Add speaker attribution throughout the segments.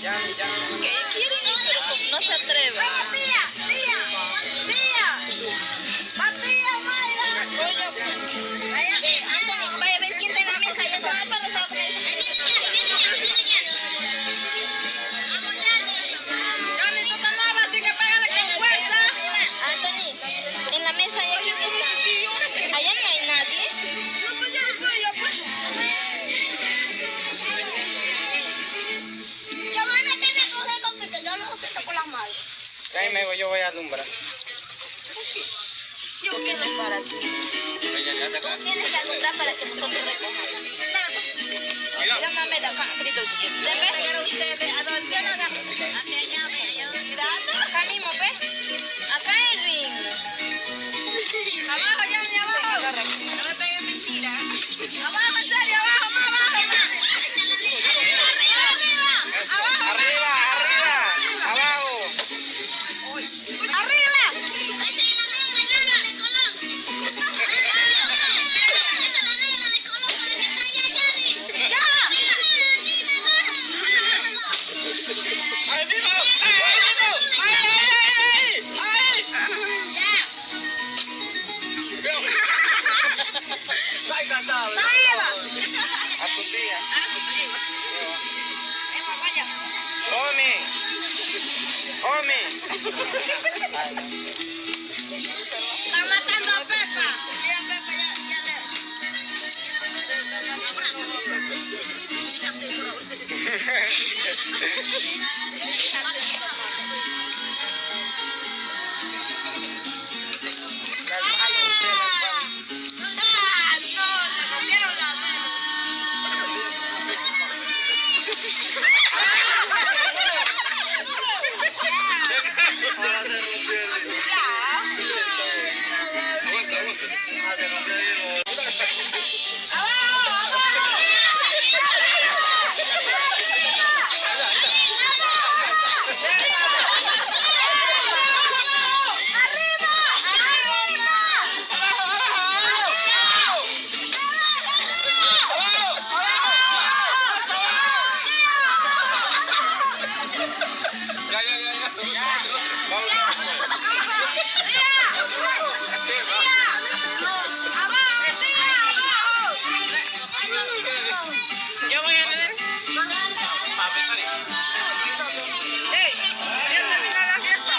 Speaker 1: ¿Qué quieren? Pero como no se atreven.
Speaker 2: Tía, tía, tía. Matías, Mayra.
Speaker 1: Anthony, vaya a ver quién está en la mesa. Ya está para nosotros.
Speaker 2: Johnny, tú te muevas, así que pégale con fuerza.
Speaker 1: Anthony, en la mesa ya quién está. Allá no hay nadie.
Speaker 2: No, pues yo no puedo, yo pues. Yo voy a meterme a coger porque yo no siento con las manos.
Speaker 3: Tráeme, yo voy a alumbrar.
Speaker 1: Yo quiero para ti. Tú tienes que alumbrar para que nosotros recojamos. Mira, mami, da acá, frito. Pero ustedes, ¿a dónde nos vamos? Hacia allá, cuidado. Acá mismo, ¿ves? Acá, Edwin.
Speaker 2: Abajo, Johnny, abajo.
Speaker 1: No me pegues mentira.
Speaker 2: Abajo, en serio, abajo, más abajo.
Speaker 3: Arriba, arriba, abajo.
Speaker 2: ¡Arriba!
Speaker 3: ¡Ahí mismo! ¡Ahí mismo! ¡Ahí! ¡Ay, cantado!
Speaker 2: ¡Arriba!
Speaker 3: A tu tía.
Speaker 2: Vaya.
Speaker 3: ¡Omi! ¡Omi!
Speaker 2: Están matando a Pepa. Mira, Pepa, ya le... ¡Ah, no! Se rompieron las manos.
Speaker 3: Yo voy a ver. ¡Ey! ¡Ya termina la fiesta!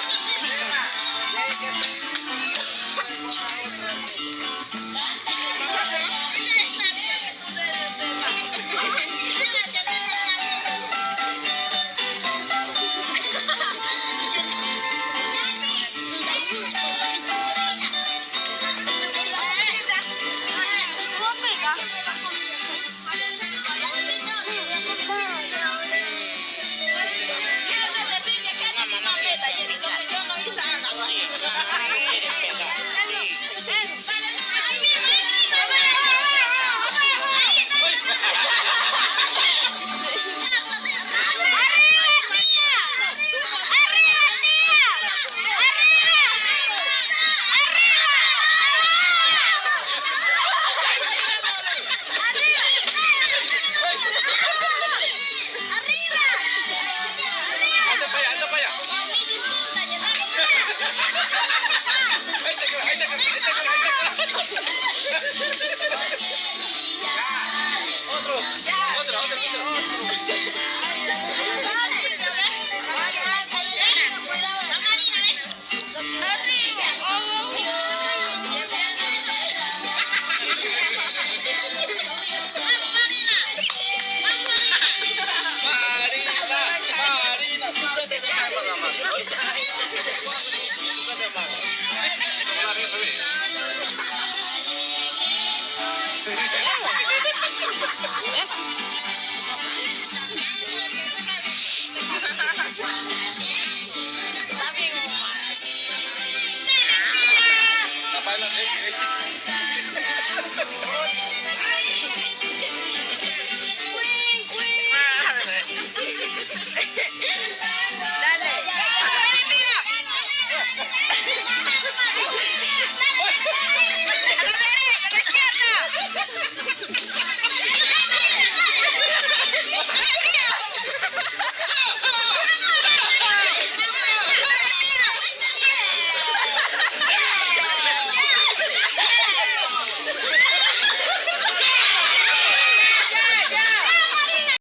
Speaker 3: ¡Anda para allá, anda para allá! ¡Ahí te queda, ahí te queda, ahí te queda!